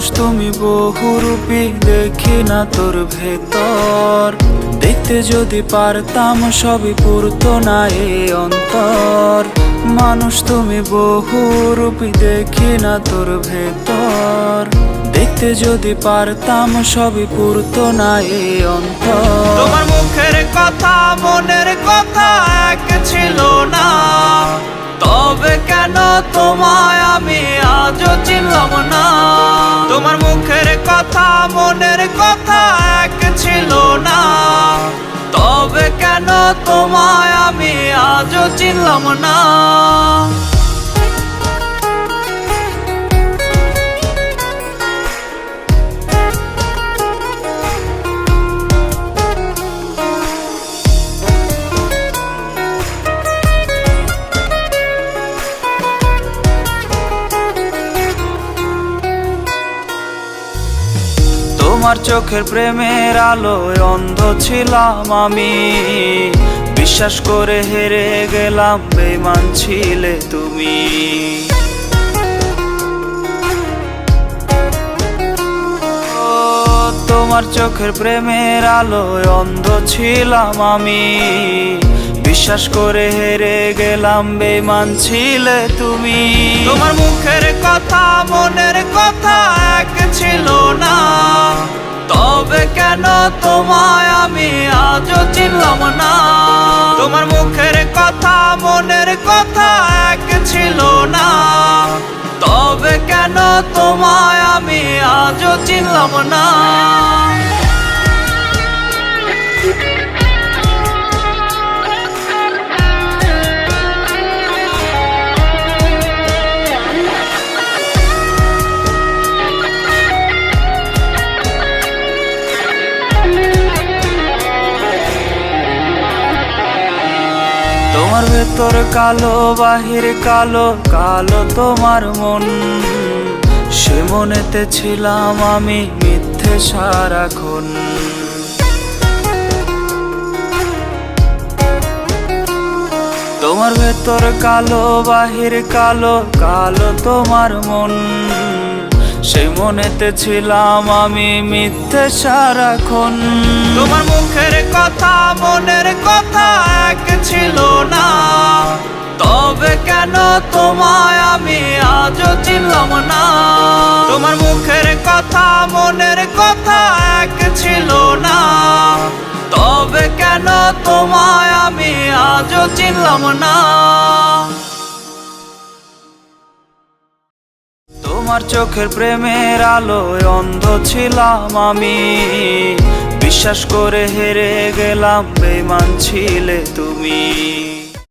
মানুষ তুমি বহুরূপী, দেখি না তোর ভেতর। দেখতে যদি পারতাম সবই পুরতো না এ অন্তর। মানুষ তুমি বহুরূপী, দেখি না তোর ভেতর। দেখতে যদি পারতাম সবই পুরতো না এ অন্তর। তোমার মুখের কথা মনের কথা এক ছিল না, তবে কেন তোমায় আমি আজও চিনলাম না। তোমার মুখের কথা মনের কথা এক ছিল না, তবে কেন তোমায় আমি আজও চিনলাম না। তোমার চোখের প্রেমের আলোয় অন্ধ ছিলাম আমি, বিশ্বাস করে হেরে গেলাম, বেঈমান ছিলে তুমি। তোমার চোখের প্রেমের আলোয় অন্ধ ছিলাম আমি, বিশ্বাস করে হেরে গেলাম, বেঈমান ছিলে তুমি। তোমার মুখের কথা মনের কথা এক ছিল না, তবে কেন তোমায় আমি আজও চিনলাম না। তোমার মুখের কথা মনের কথা এক ছিল না, তবে কেন তোমায় আমি আজও চিনলাম না। তোমার ভেতর কালো, বাহির কালো, কালো তোমার মন। সে মনেতে ছিলাম আমি মিথ্যে সারাক্ষণ। তোমার ভেতর কালো, বাহির কালো, কালো তোমার মন। সেই মনেতে ছিলাম আমি মিথ্যে সারাক্ষণ। তোমার মুখের কথা মনের কথা এক ছিল না, তবে কেন তোমায় আমি আজও চিনলাম না। তোমার মুখের কথা মনের কথা এক ছিল না, তবে কেন তোমায় আমি আজও চিনলাম না। তোমার চোখের প্রেমের আলোয় অন্ধ ছিলাম আমি, বিশ্বাস করে হেরে গেলাম, বেঈমান ছিলে তুমি।